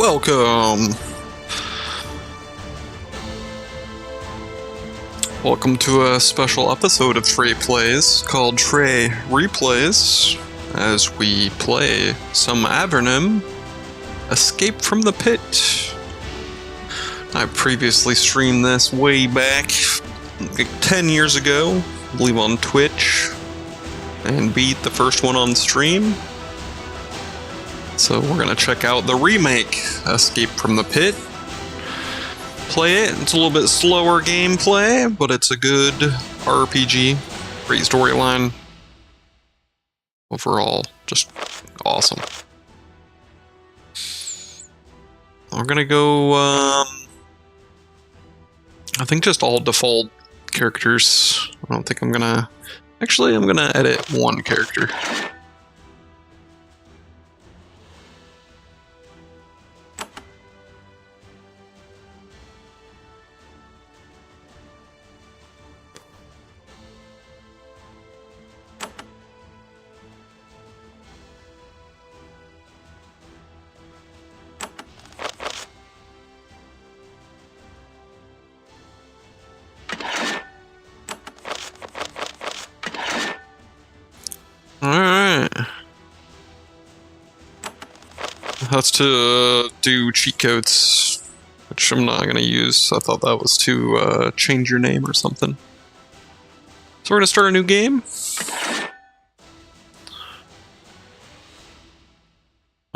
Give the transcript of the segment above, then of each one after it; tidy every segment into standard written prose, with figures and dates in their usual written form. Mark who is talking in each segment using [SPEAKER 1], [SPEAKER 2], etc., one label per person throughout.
[SPEAKER 1] Welcome! Welcome to a special episode of Trey Plays called Trey Replays, as we play some Avernum Escape from the Pit. I previously streamed this way back, like 10 years ago, I believe on Twitch, and beat the first one on stream. So we're gonna check out the remake, Escape from the Pit. Play it. It's a little bit slower gameplay, but it's a good RPG. Great storyline. Overall, just awesome. We're gonna go, I think just all default characters. I don't think I'm gonna... Actually, I'm gonna edit one character. That's to do cheat codes, which I'm not going to use. I thought that was to change your name or something. So we're going to start a new game.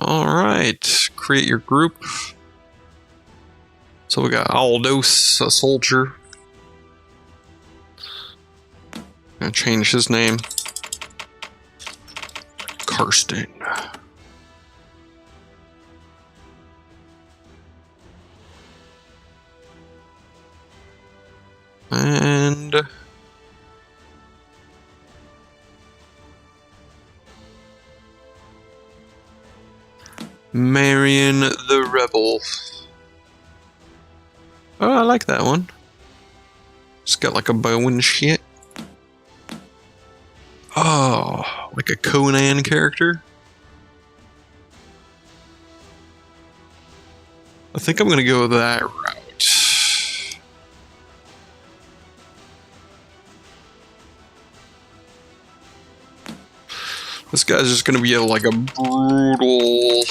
[SPEAKER 1] Alright, create your group. So we got Aldous, a soldier. Gonna change his name. Karsten. And Marion the Rebel. Oh, I like that one. It's got like a bow and shit. Oh, like a Conan character. I think I'm gonna go that route. This guy's just gonna be like a brutal,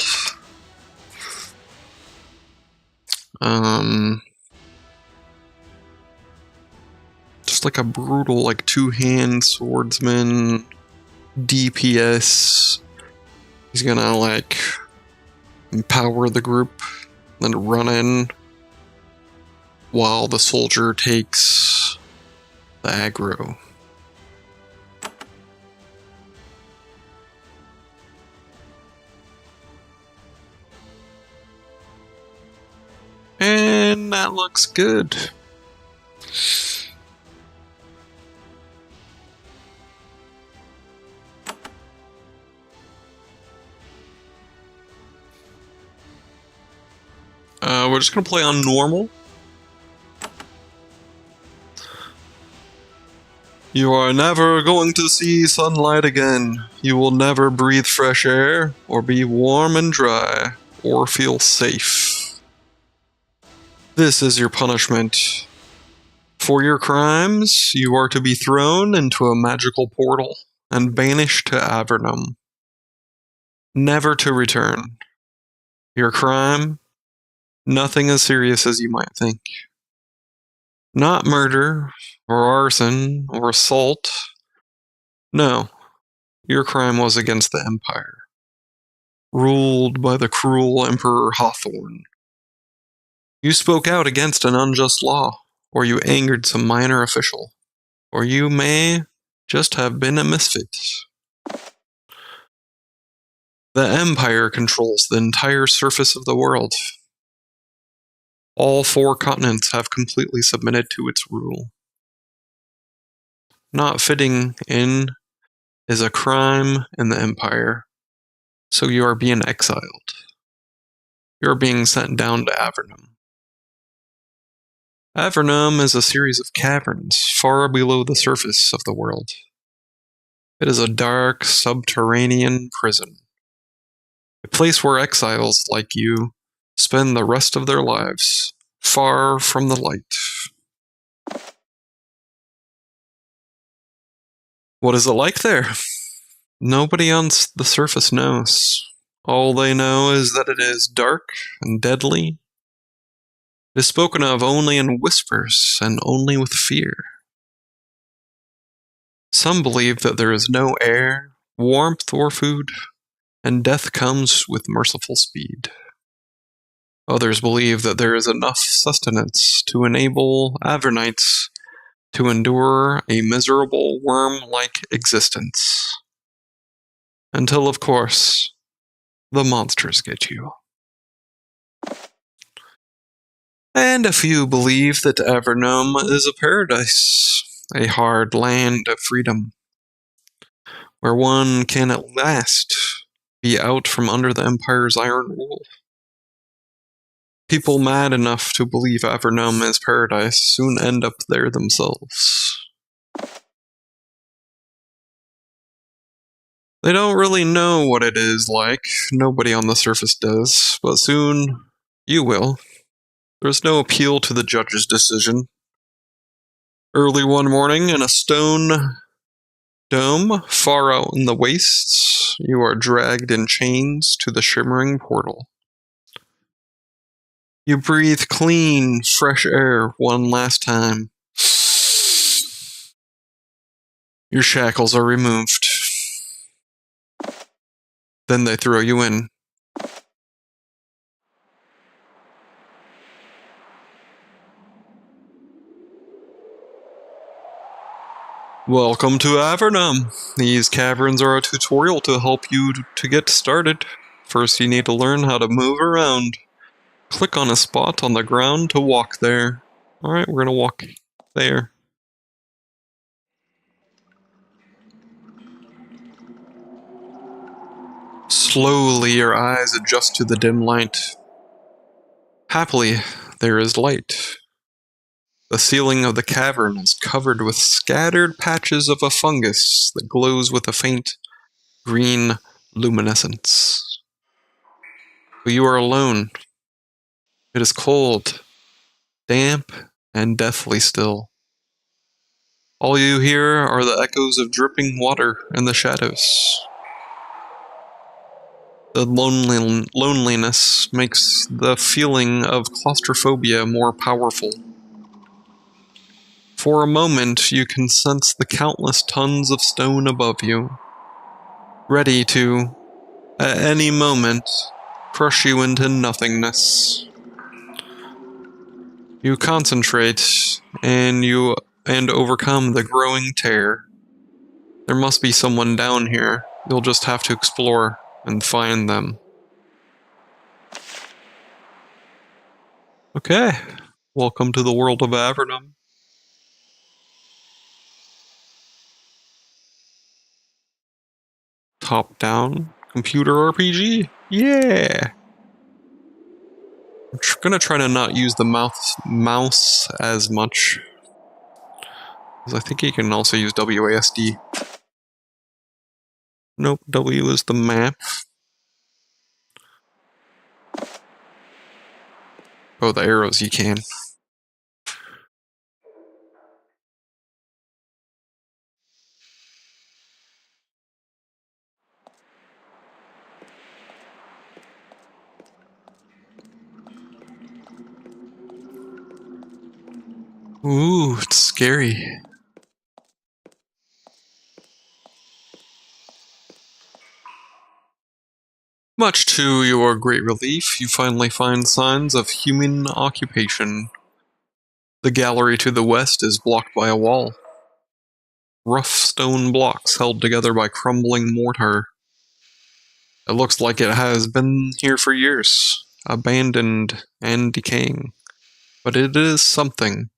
[SPEAKER 1] just like a brutal, like two-hand swordsman, DPS. He's gonna like empower the group, then run in while the soldier takes the aggro. And that looks good. We're just gonna play on normal. You are never going to see sunlight again. You will never breathe fresh air, or be warm and dry, or feel safe. This is your punishment. For your crimes, you are to be thrown into a magical portal and banished to Avernum, never to return. Your crime? Nothing as serious as you might think. Not murder, or arson, or assault. No, your crime was against the Empire, ruled by the cruel Emperor Hawthorne. You spoke out against an unjust law, or you angered some minor official, or you may just have been a misfit. The Empire controls the entire surface of the world. All 4 continents have completely submitted to its rule. Not fitting in is a crime in the Empire, so you are being exiled. You are being sent down to Avernum. Avernum is a series of caverns far below the surface of the world. It is a dark, subterranean prison. A place where exiles like you spend the rest of their lives far from the light. What is it like there? Nobody on the surface knows. All they know is that it is dark and deadly. It is spoken of only in whispers and only with fear. Some believe that there is no air, warmth, or food, and death comes with merciful speed. Others believe that there is enough sustenance to enable Avernites to endure a miserable worm-like existence. Until, of course, the monsters get you. And a few believe that Avernum is a paradise, a hard land of freedom, where one can at last be out from under the Empire's iron rule. People mad enough to believe Avernum is paradise soon end up there themselves. They don't really know what it is like, nobody on the surface does, but soon you will. There's no appeal to the judge's decision. Early one morning, in a stone dome far out in the wastes, you are dragged in chains to the shimmering portal. You breathe clean, fresh air one last time. Your shackles are removed. Then they throw you in. Welcome to Avernum. These caverns are a tutorial to help you to get started. First, you need to learn how to move around. Click on a spot on the ground to walk there. Alright, we're gonna walk there. Slowly, your eyes adjust to the dim light. Happily, there is light. The ceiling of the cavern is covered with scattered patches of a fungus that glows with a faint green luminescence. But you are alone. It is cold, damp, and deathly still. All you hear are the echoes of dripping water in the shadows. The loneliness makes the feeling of claustrophobia more powerful. For a moment, you can sense the countless tons of stone above you, ready to, at any moment, crush you into nothingness. You concentrate, and overcome the growing terror. There must be someone down here. You'll just have to explore and find them. Okay, welcome to the world of Avernum. Top-down computer RPG? Yeah! I'm gonna try to not use the mouse as much, because I think you can also use WASD. Nope, W is the map. Oh, the arrows you can. Ooh, it's scary. Much to your great relief, you finally find signs of human occupation. The gallery to the west is blocked by a wall. Rough stone blocks held together by crumbling mortar. It looks like it has been here for years, abandoned and decaying. But it is something.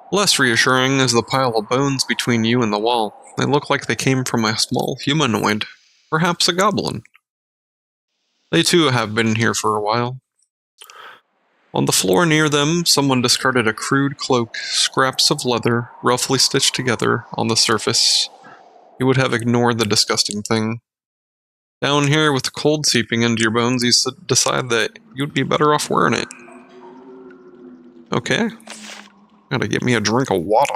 [SPEAKER 1] Less reassuring is the pile of bones between you and the wall. They look like they came from a small humanoid, perhaps a goblin. They too have been here for a while. On the floor near them, someone discarded a crude cloak, scraps of leather, roughly stitched together on the surface. You would have ignored the disgusting thing. Down here with the cold seeping into your bones, you decide that you'd be better off wearing it. Okay. Gotta get me a drink of water.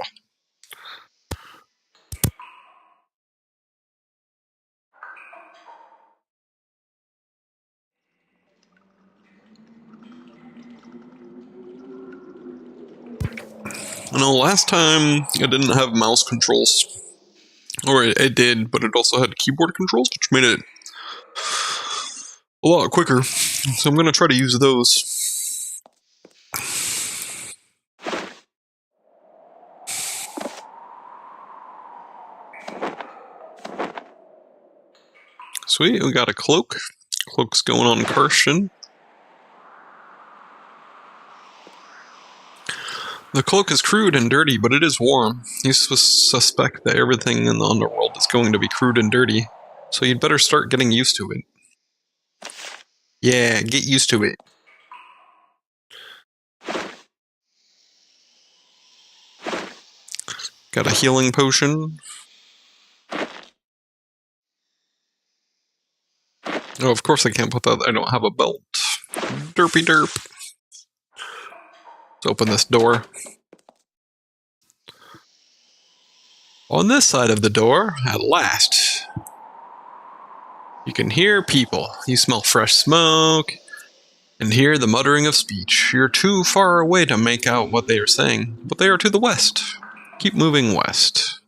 [SPEAKER 1] I know last time it didn't have mouse controls. Or it did, but it also had keyboard controls, which made it a lot quicker. So I'm gonna try to use those. Sweet, we got a cloak. Cloak's going on Karsten. The cloak is crude and dirty, but it is warm. You suspect that everything in the underworld is going to be crude and dirty, so you'd better start getting used to it. Yeah, get used to it. Got a healing potion. Oh, of course I can't put that. I don't have a belt. Derpy derp. Let's open this door. On this side of the door, at last, you can hear people. You smell fresh smoke and hear the muttering of speech. You're too far away to make out what they are saying, but they are to the west. Keep moving west.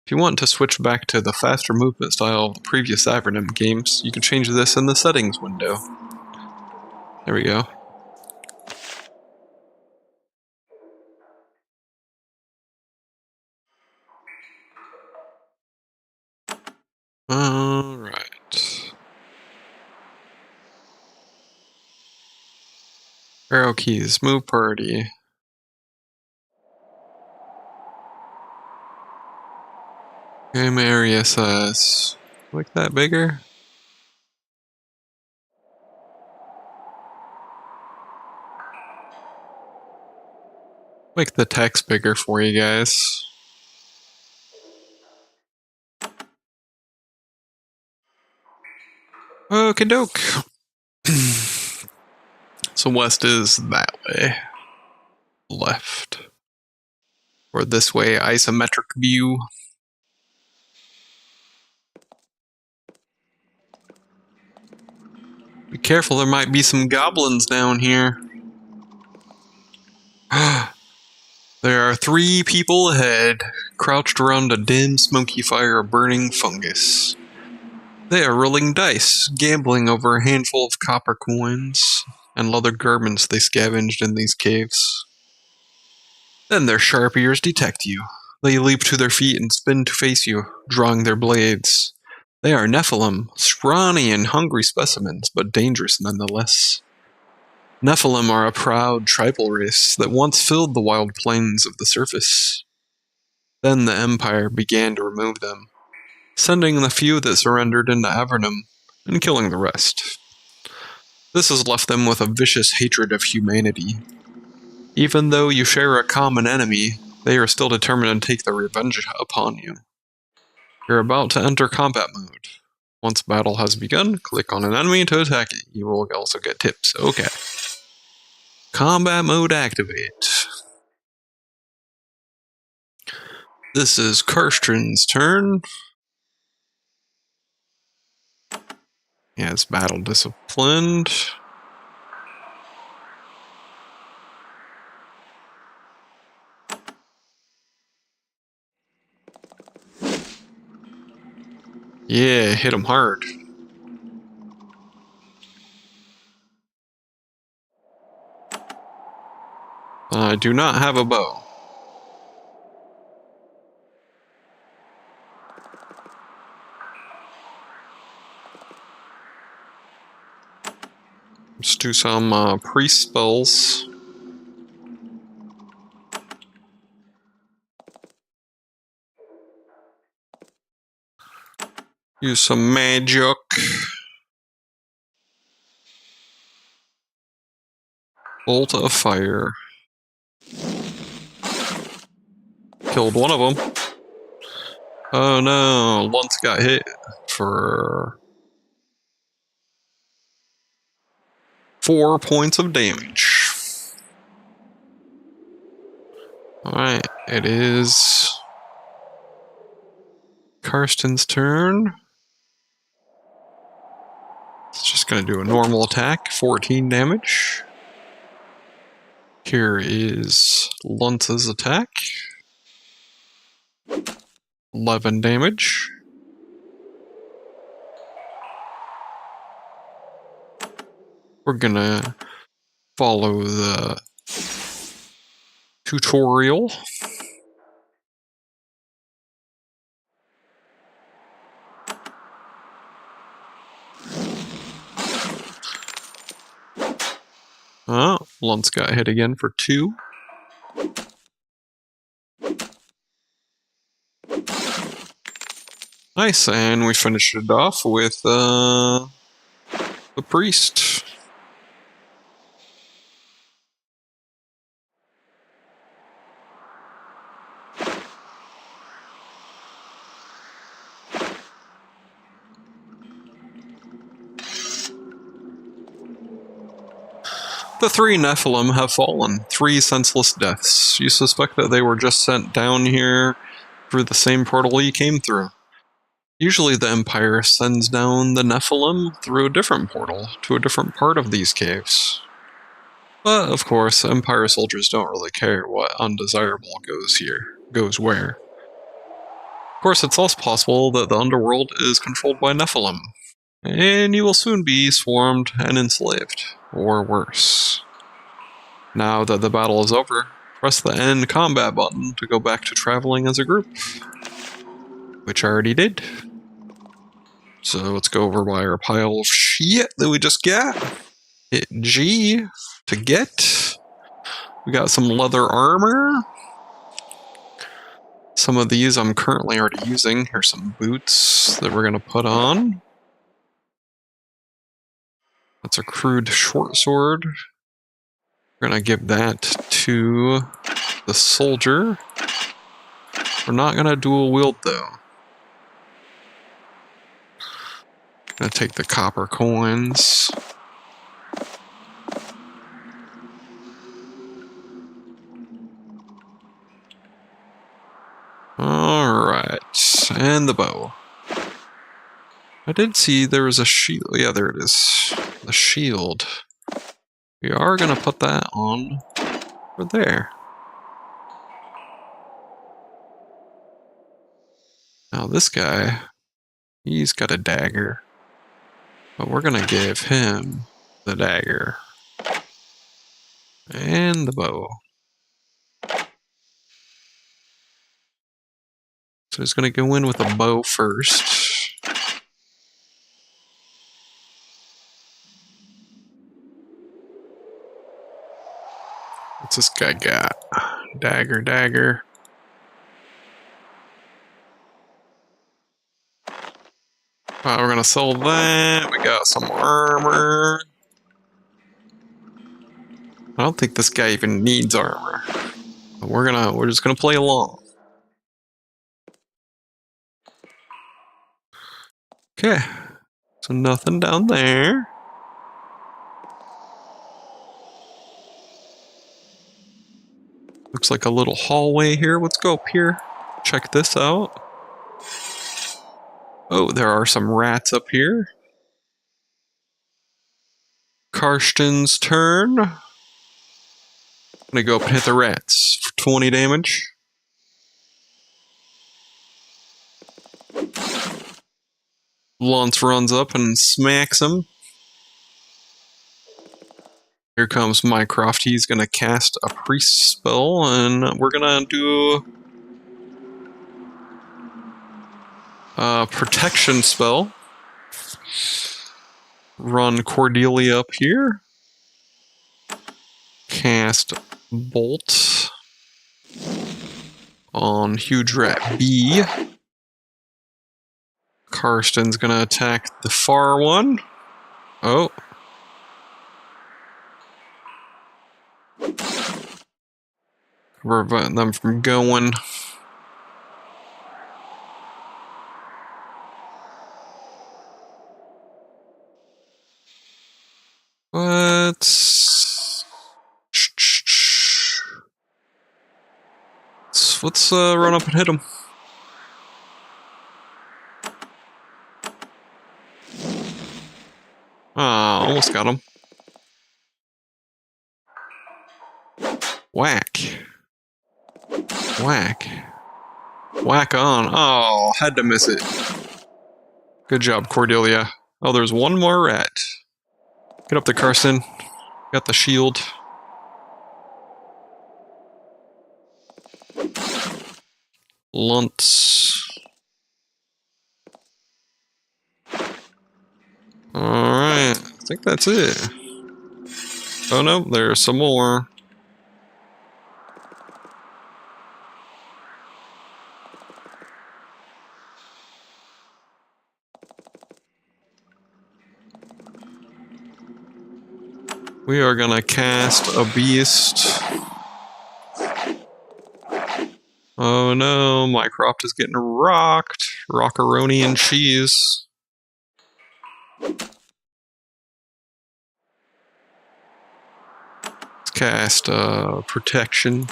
[SPEAKER 1] If you want to switch back to the faster movement style of the previous Avernum games, you can change this in the settings window. There we go. Alright. Arrow keys, move party. Game area size. Make that bigger? Make the text bigger for you guys. Okie doke. So west is that way. Left. Or this way, isometric view. Be careful, there might be some goblins down here. There are 3 people ahead, crouched around a dim, smoky fire of burning fungus. They are rolling dice, gambling over a handful of copper coins and leather garments they scavenged in these caves. Then their sharp ears detect you. They leap to their feet and spin to face you, drawing their blades. They are Nephilim, scrawny and hungry specimens, but dangerous nonetheless. Nephilim are a proud tribal race that once filled the wild plains of the surface. Then the Empire began to remove them, sending the few that surrendered into Avernum and killing the rest. This has left them with a vicious hatred of humanity. Even though you share a common enemy, they are still determined to take their revenge upon you. You're about to enter combat mode. Once battle has begun, click on an enemy to attack it. You will also get tips. Okay. Combat mode activate. This is Karsten's turn. Yeah, it's battle disciplined. Yeah, hit him hard. I do not have a bow. Let's do some priest spells. Use some magic. Bolt of fire. Killed one of them. Oh no, Luntz got hit for 4 points of damage. Alright, it is Karsten's turn. It's just going to do a normal attack, 14 damage. Here is Luntz's attack, 11 damage. We're going to follow the tutorial. Oh, Luntz got hit again for 2. Nice, and we finished it off with the priest. The 3 Nephilim have fallen. 3 senseless deaths. You suspect that they were just sent down here through the same portal you came through. Usually the Empire sends down the Nephilim through a different portal, to a different part of these caves. But, of course, Empire soldiers don't really care what undesirable goes where. Of course, it's also possible that the underworld is controlled by Nephilim, and you will soon be swarmed and enslaved, or worse. Now that the battle is over, press the end combat button to go back to traveling as a group, which I already did. So let's go over by our pile of shit that we just got. Hit G to get. We got some leather armor. Some of these I'm currently already using. Here's some boots that we're going to put on. That's a crude short sword. We're going to give that to the soldier. We're not going to dual wield though. Gonna take the copper coins. Alright, and the bow. I did see there was a shield. Yeah, there it is. The shield. We are gonna put that on over there. Now this guy, he's got a dagger. But we're gonna give him the dagger. And the bow. So he's gonna go in with a bow first. What's this guy got? Dagger. We're gonna sell that. We got some armor. I don't think this guy even needs armor. But we're just gonna play along. Okay. So nothing down there. Looks like a little hallway here. Let's go up here. Check this out. Oh, there are some rats up here. Karsten's turn. I'm gonna go up and hit the rats for 20 damage. Luntz runs up and smacks him. Here comes Mycroft. He's gonna cast a priest spell, and we're gonna do a protection spell. Run Cordelia up here. Cast Bolt on Huge Rat B. Karsten's gonna attack the far one. Oh. Prevent them from going. What? Let's run up and hit him. Ah, almost got him. Whack. Whack. Whack on. Oh, had to miss it. Good job, Cordelia. Oh, there's one more rat. Get up there, Carson. Got the shield. Lunts. Alright, I think that's it. Oh no, there's some more. We are gonna cast a beast. Oh no, Mycroft is getting rocked. Rockaroni and cheese. Let's cast protection.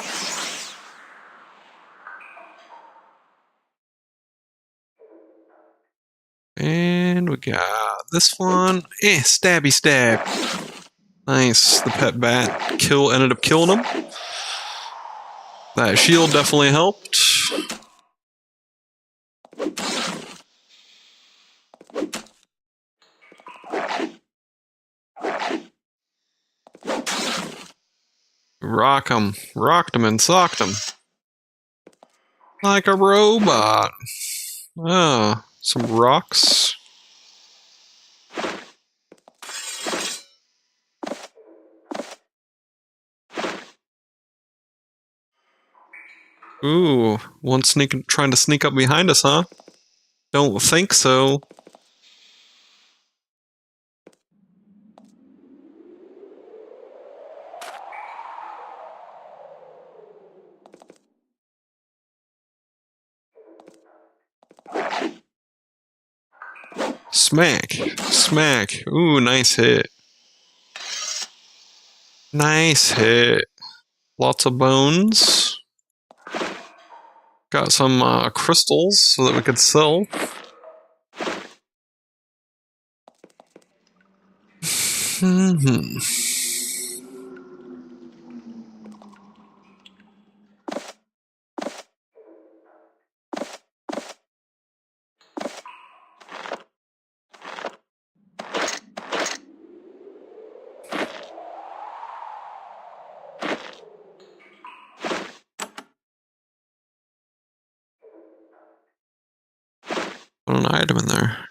[SPEAKER 1] And we got this one. Stabby stab. Nice. The pet bat ended up killing him. That shield definitely helped. Rocked him and socked him. Like a robot. Oh, some rocks. Ooh, one trying to sneak up behind us, huh? Don't think so. Smack. Smack. Ooh, nice hit. Nice hit. Lots of bones. Got some crystals so that we could sell. Put an item in there.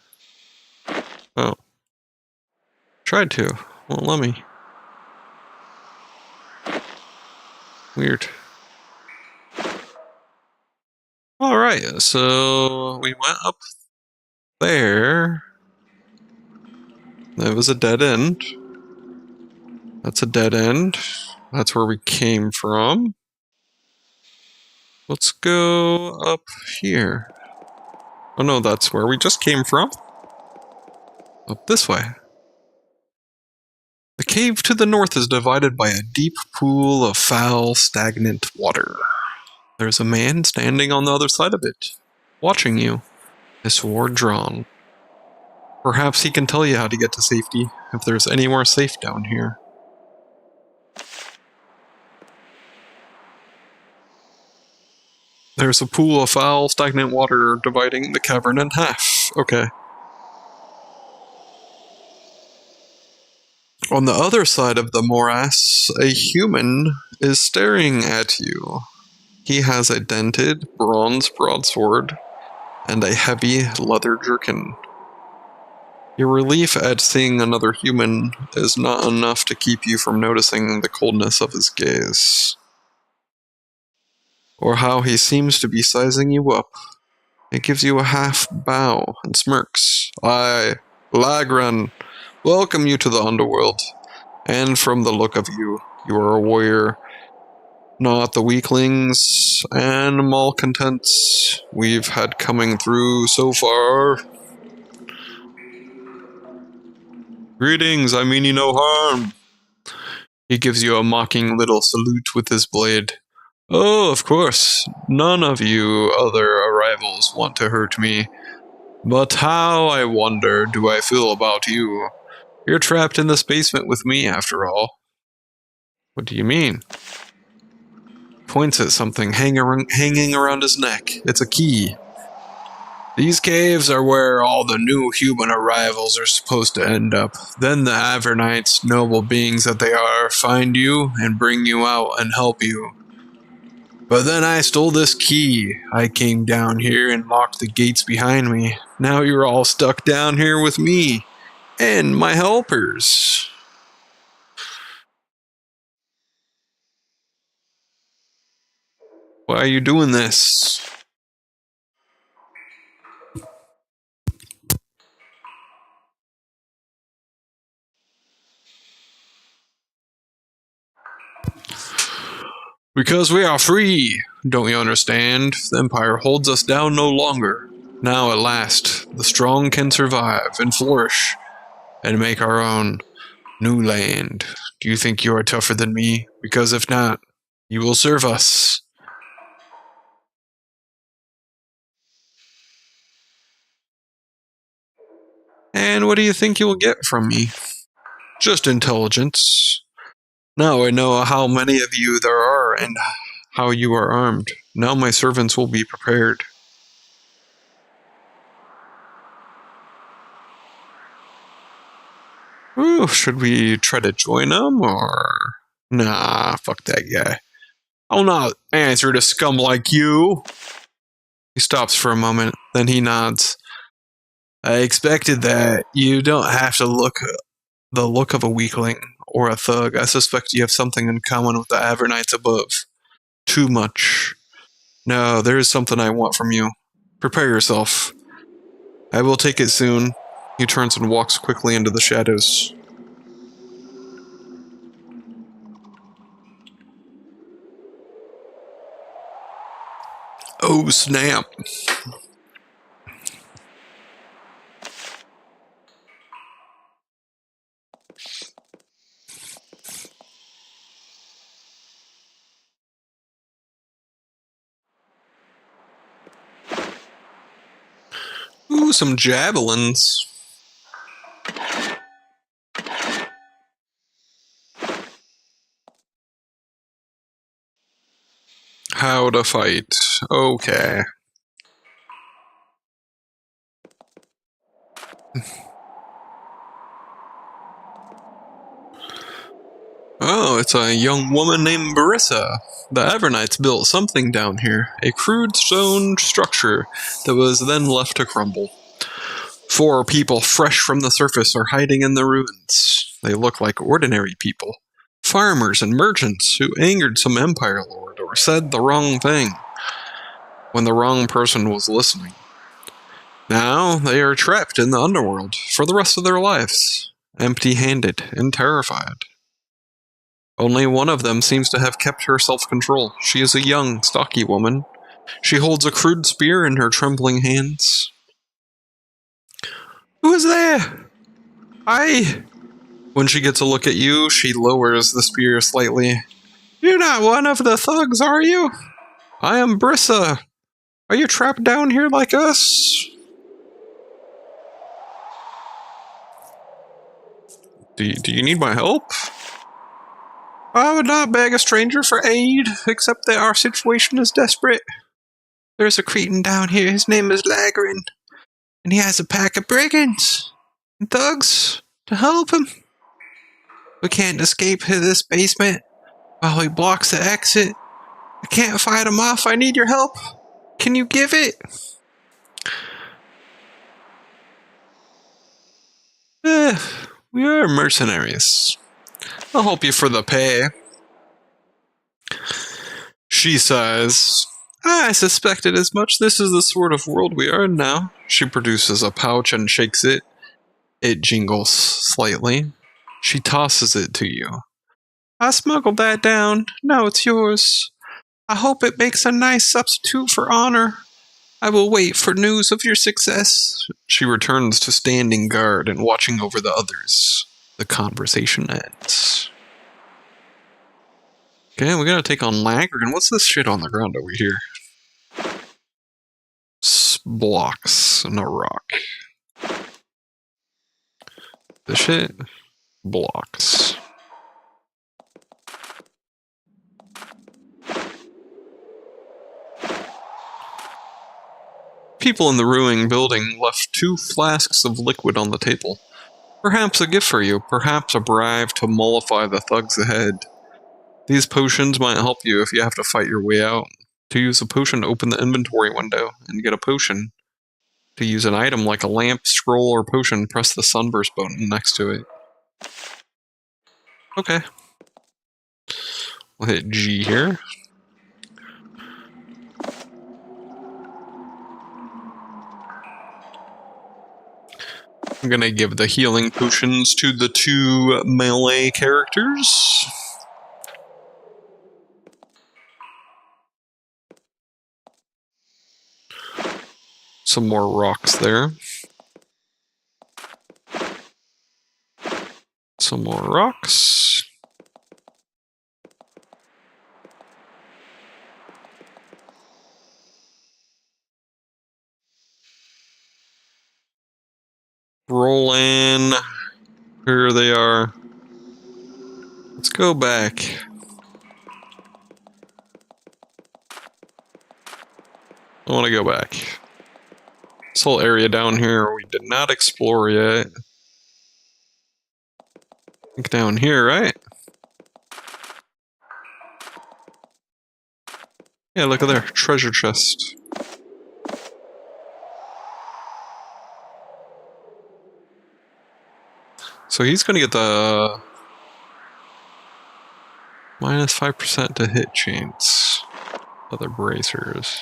[SPEAKER 1] Oh. Tried to. Won't let me. Weird. Alright, so we went up there. That was a dead end. That's a dead end. That's where we came from. Let's go up here. Oh no, that's where we just came from. Up this way. The cave to the north is divided by a deep pool of foul, stagnant water. There's a man standing on the other side of it, watching you, his sword drawn. Perhaps he can tell you how to get to safety, if there's anywhere safe down here. There's a pool of foul, stagnant water dividing the cavern in half. Okay. On the other side of the morass, a human is staring at you. He has a dented bronze broadsword and a heavy leather jerkin. Your relief at seeing another human is not enough to keep you from noticing the coldness of his gaze, or how he seems to be sizing you up. It gives you a half bow and smirks. I, Lagran, welcome you to the underworld, and from the look of you, you are a warrior, not the weaklings and malcontents we've had coming through so far. Greetings, I mean you no harm. He gives you a mocking little salute with his blade. Oh, of course, none of you other arrivals want to hurt me. But how, I wonder, do I feel about you? You're trapped in this basement with me, after all. What do you mean? Points at something hanging around his neck. It's a key. These caves are where all the new human arrivals are supposed to end up. Then the Avernites, noble beings that they are, find you and bring you out and help you. But then I stole this key. I came down here and locked the gates behind me. Now you're all stuck down here with me and my helpers. Why are you doing this? Because we are free, don't you understand? The Empire holds us down no longer. Now at last, the strong can survive and flourish and make our own new land. Do you think you are tougher than me? Because if not, you will serve us. And what do you think you will get from me? Just intelligence. Now I know how many of you there are and how you are armed. Now my servants will be prepared. Ooh, should we try to join them or... Nah, fuck that guy. I'll not answer to scum like you. He stops for a moment, then he nods. I expected that. You don't have to look the look of a weakling or a thug. I suspect you have something in common with the Avernites above. Too much. No, there is something I want from you. Prepare yourself. I will take it soon. He turns and walks quickly into the shadows. Oh, snap. Ooh, some javelins. How to fight. Okay. Oh, it's a young woman named Barissa. The Avernites built something down here, a crude stone structure that was then left to crumble. 4 people fresh from the surface are hiding in the ruins. They look like ordinary people. Farmers and merchants who angered some empire lord or said the wrong thing when the wrong person was listening. Now they are trapped in the underworld for the rest of their lives, empty-handed and terrified. Only one of them seems to have kept her self-control. She is a young, stocky woman. She holds a crude spear in her trembling hands. Who is there? I... When she gets a look at you, she lowers the spear slightly. You're not one of the thugs, are you? I am Brissa. Are you trapped down here like us? Do you need my help? I would not beg a stranger for aid, except that our situation is desperate. There's a cretin down here, his name is Lagrin, and he has a pack of brigands and thugs to help him. We can't escape this basement while he blocks the exit. I can't fight him off, I need your help. Can you give it? We are mercenaries. I'll help you for the pay. She sighs. I suspected as much. This is the sort of world we are in now. She produces a pouch and shakes it. It jingles slightly. She tosses it to you. I smuggled that down. Now it's yours. I hope it makes a nice substitute for honor. I will wait for news of your success. She returns to standing guard and watching over the others. The conversation ends. Okay, we gotta take on Lagrin. What's this shit on the ground over here? Blocks, no rock. This shit? Blocks. People in the ruined building left 2 flasks of liquid on the table. Perhaps a gift for you, perhaps a bribe to mollify the thugs ahead. These potions might help you if you have to fight your way out. To use a potion, open the inventory window and get a potion. To use an item like a lamp, scroll, or potion, press the sunburst button next to it. Okay. We'll hit G here. I'm gonna give the healing potions to the 2 melee characters. Some more rocks there. Some more rocks. Roll in. Here they are. Let's go back. I want to go back. This whole area down here we did not explore yet. I think down here, right? Yeah, look at there. Treasure chest. So he's going to get the minus 5% to hit chance. Other bracers.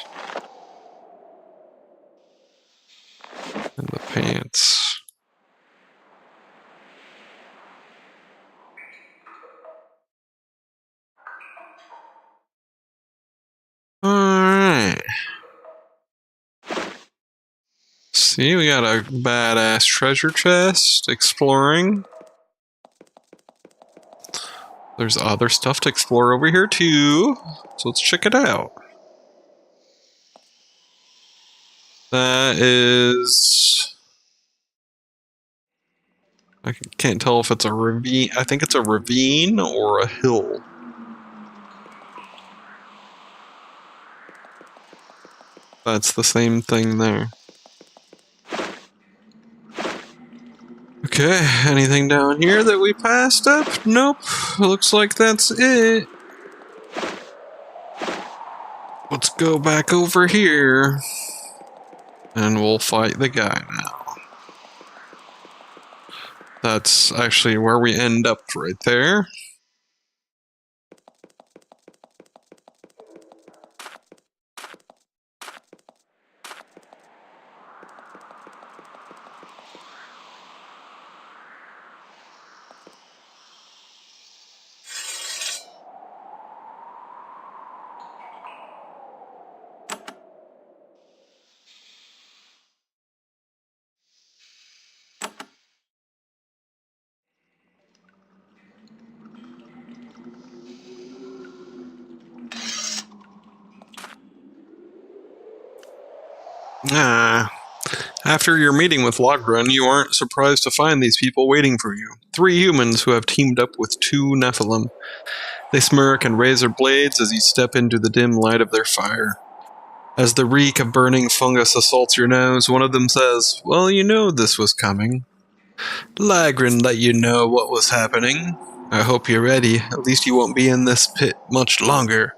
[SPEAKER 1] And the pants. Alright. See, we got a badass treasure chest. Exploring. There's other stuff to explore over here too. So let's check it out. That is... I can't tell if it's a ravine. I think it's a ravine or a hill. That's the same thing there. Okay, anything down here that we passed up? Nope. Looks like that's it. Let's go back over here. And we'll fight the guy now. That's actually where we end up right there. After your meeting with Logren, you aren't surprised to find these people waiting for you. 3 humans who have teamed up with 2 Nephilim. They smirk and raise their blades as you step into the dim light of their fire. As the reek of burning fungus assaults your nose, one of them says, "Well, you know this was coming. Lagren let you know what was happening. I hope you're ready. At least you won't be in this pit much longer."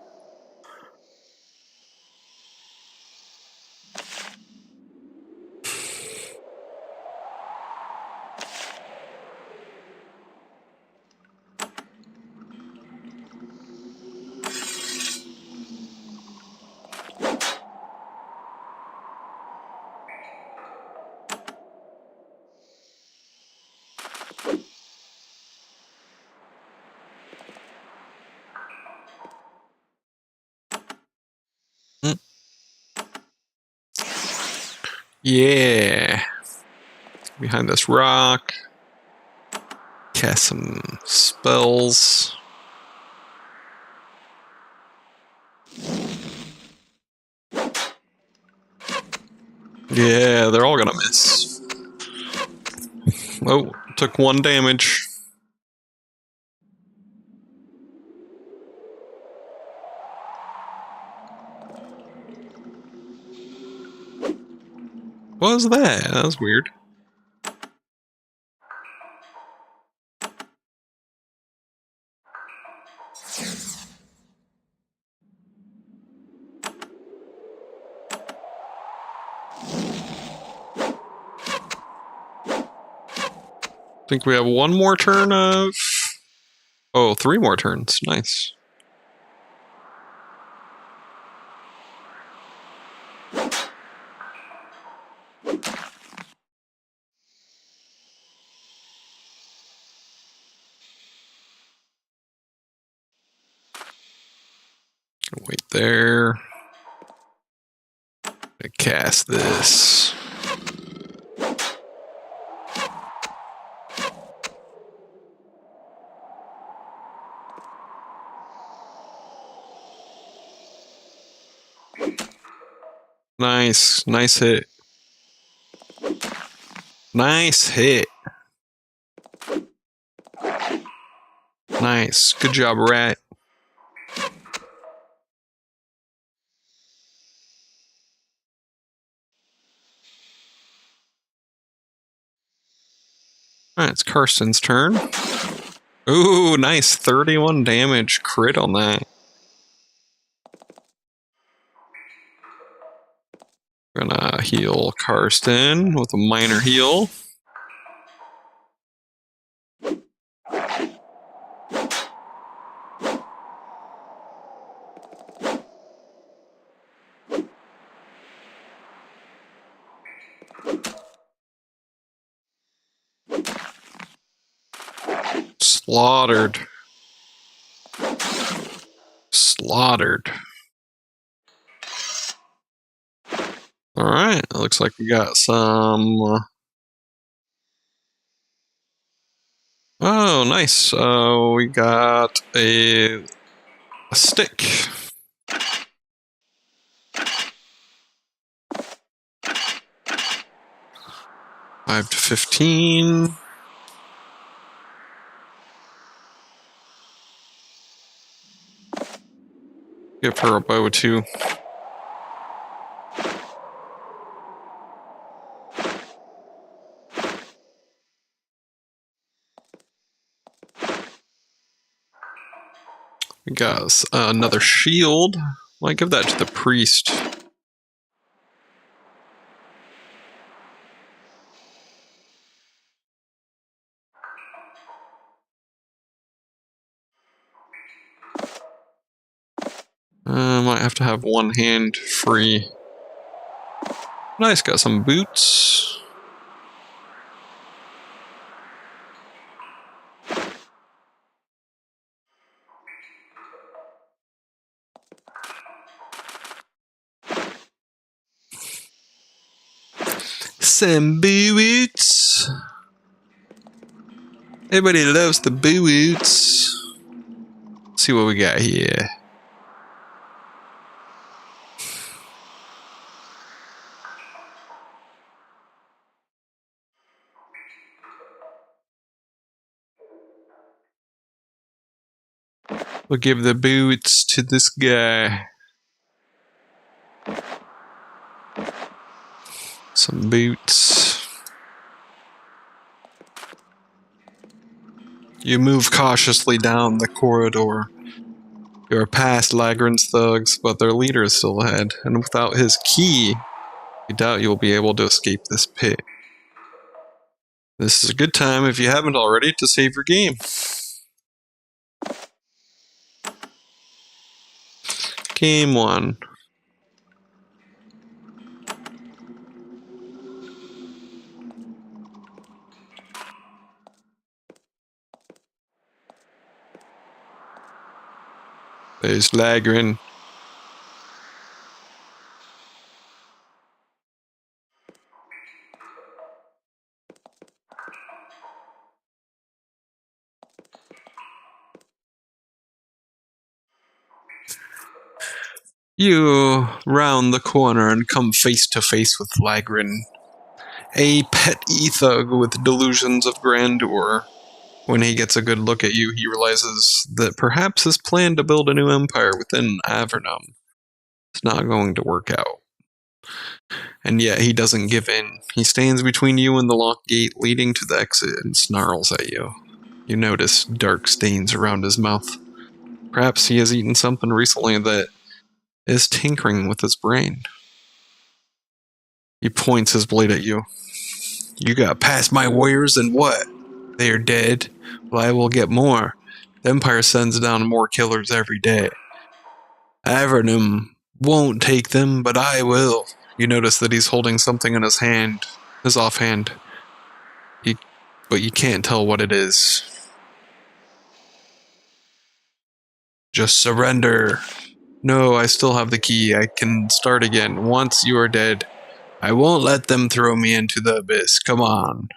[SPEAKER 1] Yeah. Behind this rock. Cast some spells. Yeah, they're all gonna miss. Oh, took 1 damage. What was that? That was weird. I think we have 1 more turn of... Oh, 3 more turns. Nice. Wait there. I cast this. Nice. Nice hit. Nice hit. Nice. Good job, Rat. Alright, it's Karsten's turn. Ooh, nice. 31 damage. Crit on that. Gonna heal Karsten with a minor heal. Slaughtered. Slaughtered. Alright, looks like we got some... Oh, nice. We got a stick. 5 to 15. Give her a bow too. We got another shield. Might give that to the priest. Might have to have 1 hand free. Nice, got some boots. Some boots. Everybody loves the boots. Let's see what we got here. We'll give the boots to this guy. Some boots. You move cautiously down the corridor. You are past Lagran's thugs, but their leader is still ahead, and without his key, I doubt you will be able to escape this pit. This is a good time, if you haven't already, to save your game. Game 1. There's Lagran. You round the corner and come face to face with Lagrin, a petty thug with delusions of grandeur. When he gets a good look at you, he realizes that perhaps his plan to build a new empire within Avernum is not going to work out. And yet he doesn't give in. He stands between you and the locked gate leading to the exit and snarls at you. You notice dark stains around his mouth. Perhaps he has eaten something recently that is tinkering with his brain. He points his blade at you. You got past my warriors and what? They are dead. Well, I will get more. The Empire sends down more killers every day. Avernum won't take them, but I will. You notice that he's holding something in his hand, his offhand. But you can't tell what it is. Just surrender. No, I still have the key. I can start again. Once you are dead, I won't let them throw me into the abyss. Come on.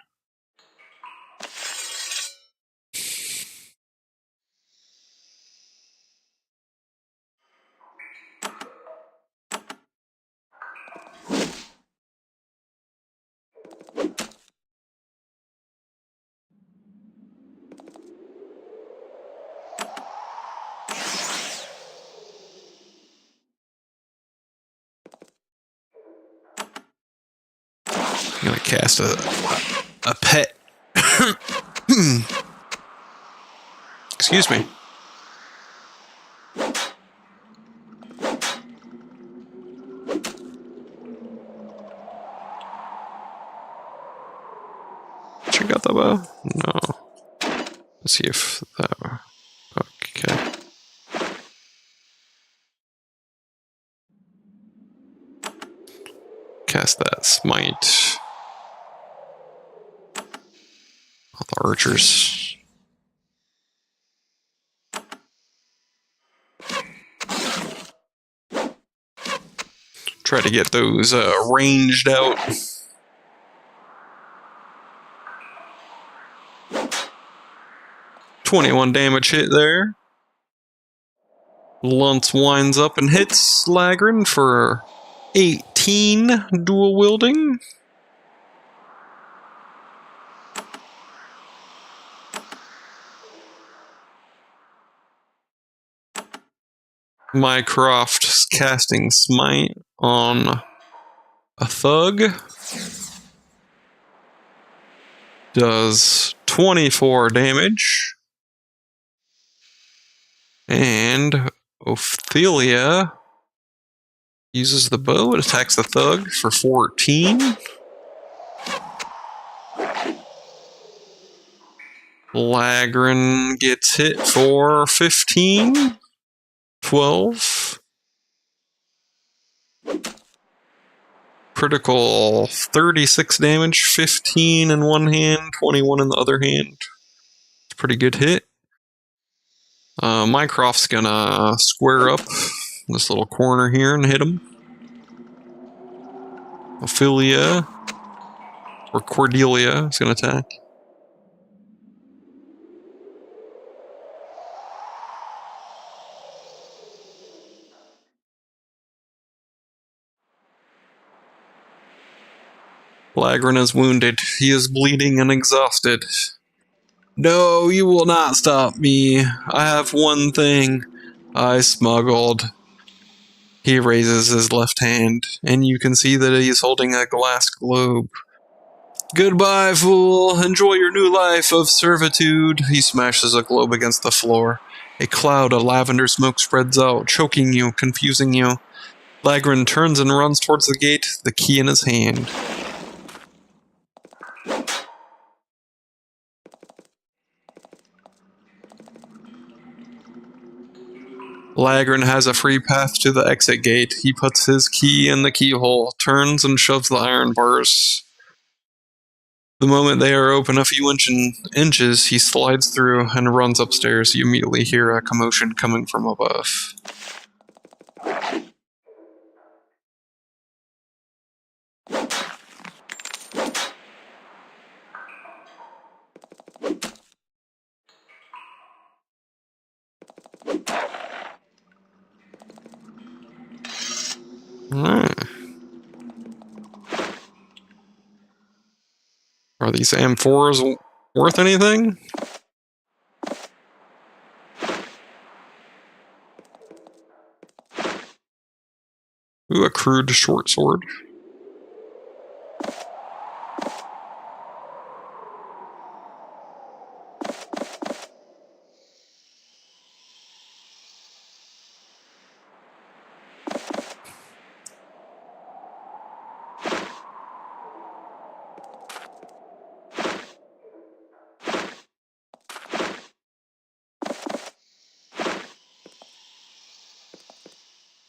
[SPEAKER 1] I'm gonna cast a pet. Excuse me. Check out the bow? No. Let's see if that. Okay. Cast that smite. All the archers. Try to get those ranged out. .21 damage hit there. Luntz winds up and hits Lagrin for 18 dual wielding. Mycroft's casting smite on a thug. Does 24 damage. And Ophelia uses the bow and attacks the thug for 14. Lagrin gets hit for 15. 12. Critical 36 damage, 15 in one hand, 21 in the other hand. It's a pretty good hit. Mycroft's gonna square up this little corner here and hit him. Ophelia, or Cordelia, is gonna attack. Lagrin is wounded. He is bleeding and exhausted. No, you will not stop me. I have one thing. I smuggled. He raises his left hand, and you can see that he's holding a glass globe. Goodbye, fool. Enjoy your new life of servitude. He smashes a globe against the floor. A cloud of lavender smoke spreads out, choking you, confusing you. Lagrin turns and runs towards the gate, the key in his hand. Lagrin has a free path to the exit gate. He puts his key in the keyhole, turns and shoves the iron bars. The moment they are open a few inches, he slides through and runs upstairs. You immediately hear a commotion coming from above. Alright. Are these M4s worth anything? Ooh, a crude short sword.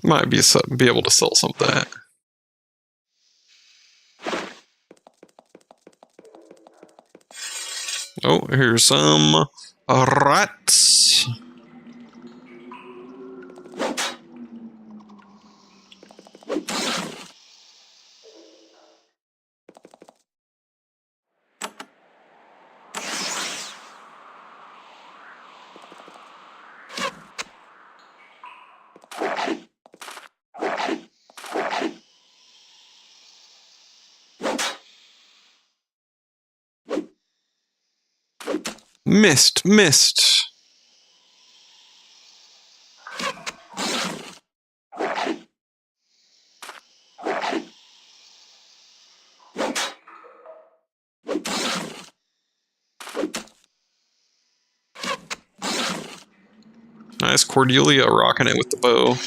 [SPEAKER 1] Might be able to sell some of that. Oh, here's some rats. Missed. Nice Cordelia rocking it with the bow.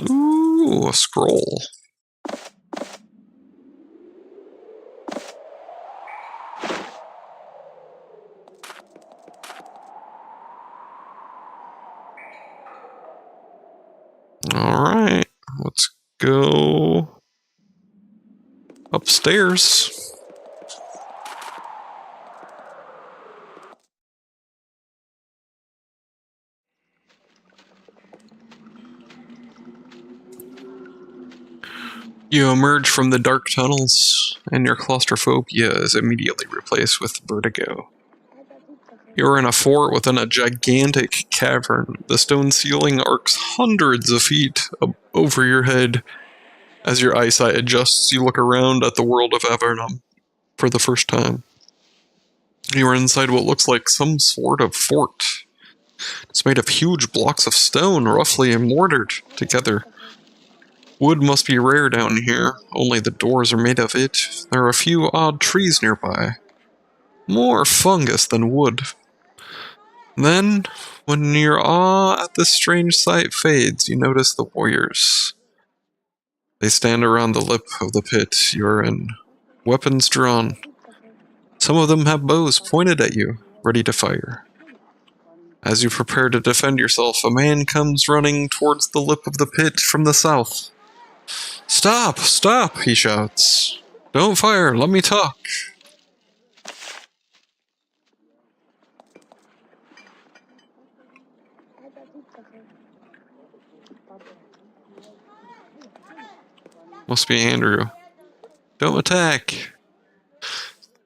[SPEAKER 1] Ooh, a scroll. Alright, let's go upstairs. You emerge from the dark tunnels, and your claustrophobia is immediately replaced with vertigo. You're in a fort within a gigantic cavern. The stone ceiling arcs hundreds of feet over your head. As your eyesight adjusts, you look around at the world of Avernum for the first time. You are inside what looks like some sort of fort. It's made of huge blocks of stone, roughly mortared together. Wood must be rare down here, only the doors are made of it. There are a few odd trees nearby. More fungus than wood. Then, when your awe at this strange sight fades, you notice the warriors. They stand around the lip of the pit you're in, weapons drawn. Some of them have bows pointed at you, ready to fire. As you prepare to defend yourself, a man comes running towards the lip of the pit from the south. "Stop! Stop!" he shouts. "Don't fire, let me talk." Must be Andrew. "Don't attack."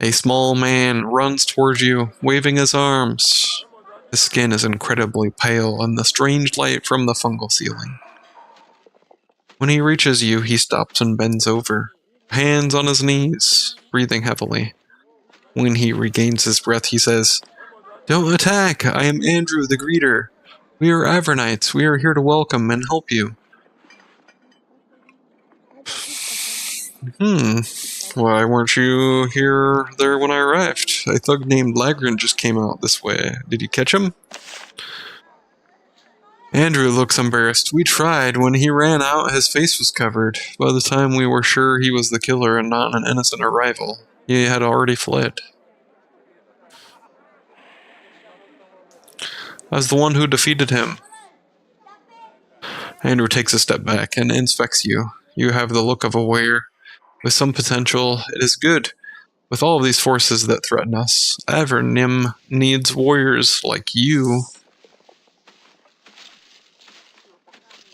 [SPEAKER 1] A small man runs towards you, waving his arms. His skin is incredibly pale in the strange light from the fungal ceiling. When he reaches you, he stops and bends over, hands on his knees, breathing heavily. When he regains his breath, he says, "Don't attack! I am Andrew the Greeter. We are Avernites. We are here to welcome and help you." Why weren't you there when I arrived? A thug named Lagrin just came out this way. Did you catch him? Andrew looks embarrassed. We tried. When he ran out, his face was covered. By the time we were sure he was the killer and not an innocent arrival, he had already fled. I was the one who defeated him. Andrew takes a step back and inspects you. You have the look of a warrior. With some potential, it is good. With all of these forces that threaten us, Avernum needs warriors like you.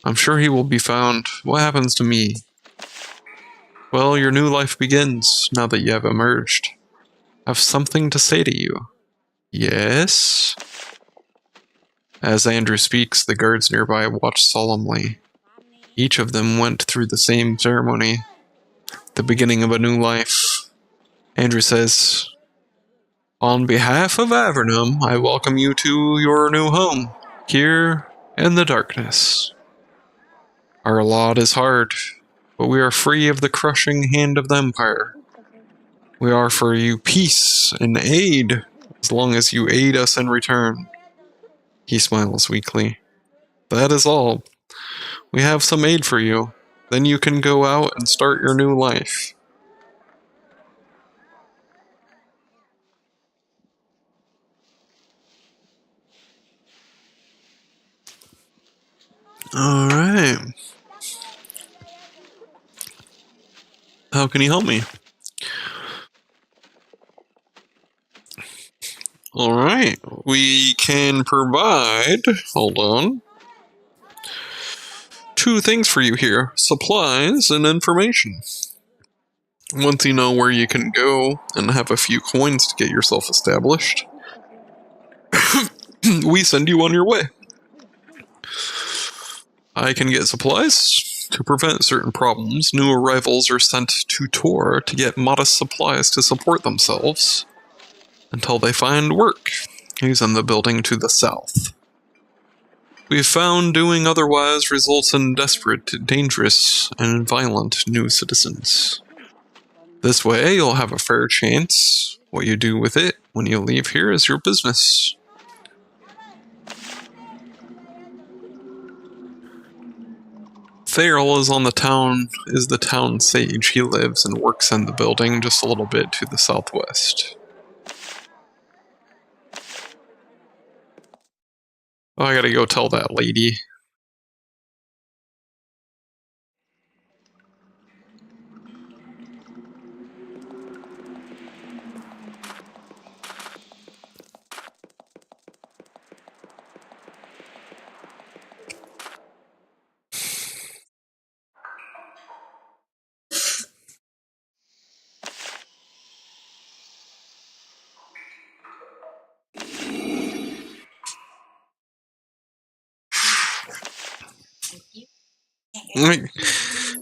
[SPEAKER 1] I'm sure he will be found. What happens to me? Well, your new life begins, now that you have emerged. I have something to say to you. Yes? As Andrew speaks, the guards nearby watch solemnly. Each of them went through the same ceremony, the beginning of a new life. Andrew says, on behalf of Avernum, I welcome you to your new home, here in the darkness. Our lot is hard, but we are free of the crushing hand of the Empire. We offer you peace and aid, as long as you aid us in return. He smiles weakly. That is all. We have some aid for you. Then you can go out and start your new life. Alright. How can you help me? Alright. We can provide... Hold on. 2 things for you here. Supplies and information. Once you know where you can go and have a few coins to get yourself established, we send you on your way. I can get supplies. To prevent certain problems, new arrivals are sent to Tor to get modest supplies to support themselves until they find work. He's in the building to the south. We've found doing otherwise results in desperate, dangerous, and violent new citizens. This way, you'll have a fair chance. What you do with it when you leave here is your business. Thale is the town sage. He lives and works in the building just a little bit to the southwest. Oh, I gotta go tell that lady.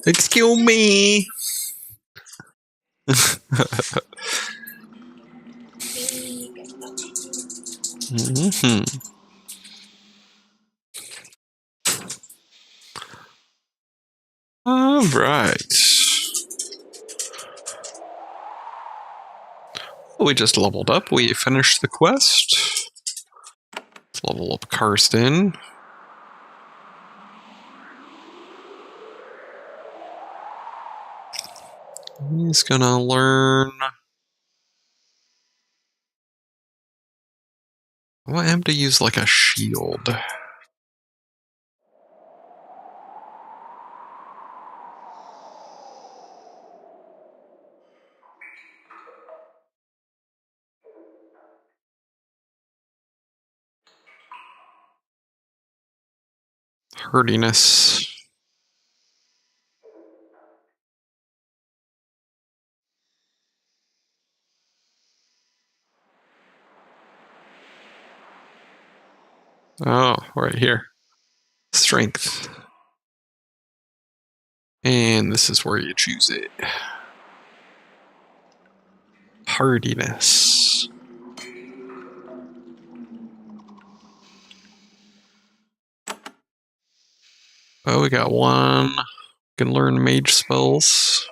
[SPEAKER 1] Excuse me. Mm-hmm. All right. We just leveled up. We finished the quest. Let's level up Karsten. He's gonna learn... I want him to use like a shield. Hardiness. Oh, right here. Strength. And this is where you choose it. Hardiness. Oh, we got one. Can learn mage spells.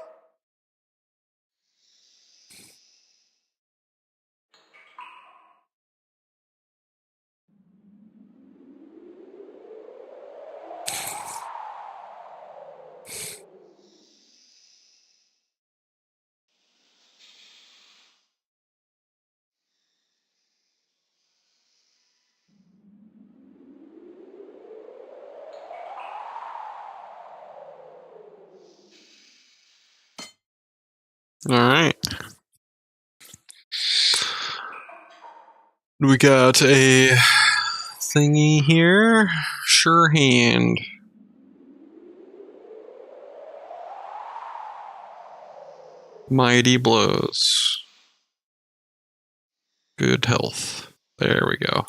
[SPEAKER 1] Alright. We got a thingy here. Sure hand. Mighty blows. Good health. There we go.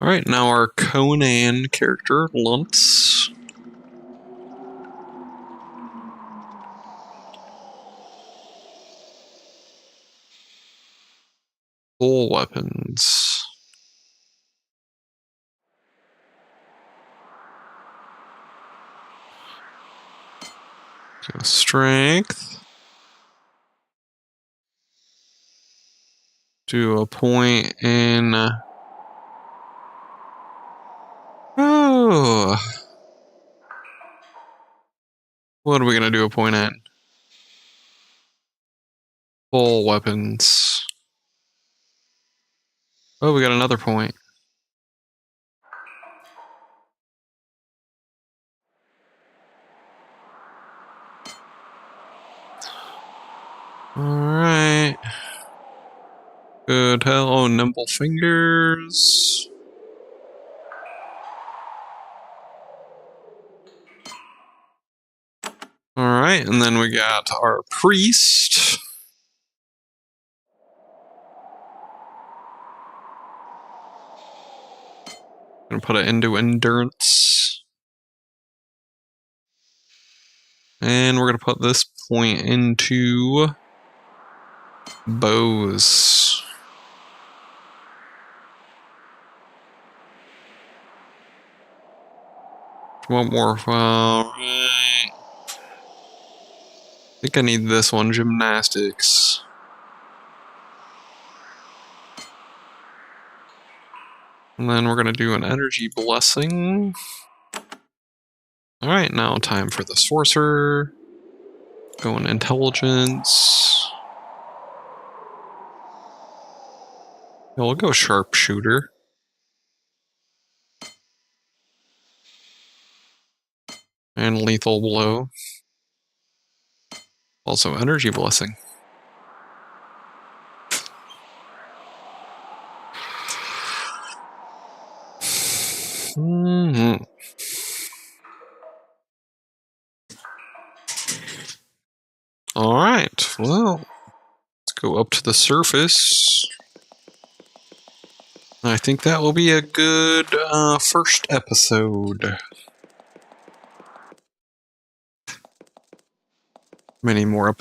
[SPEAKER 1] Alright, now our Conan character, Luntz. Full weapons. Strength. Do a point in... Oh! What are we gonna do a point in? Full weapons. Oh, we got another point. Alright. Good hell. Oh, nimble fingers. Alright, and then we got our priest. Gonna put it into endurance. And we're gonna put this point into bows. One more. Right. I think I need this one, gymnastics. And then we're gonna do an energy blessing. Alright, now time for the sorcerer. Going intelligence. Yeah, we'll go sharpshooter. And lethal blow. Also energy blessing. Mm-hmm. Alright, well, let's go up to the surface. I think that will be a good first episode. Many more episodes.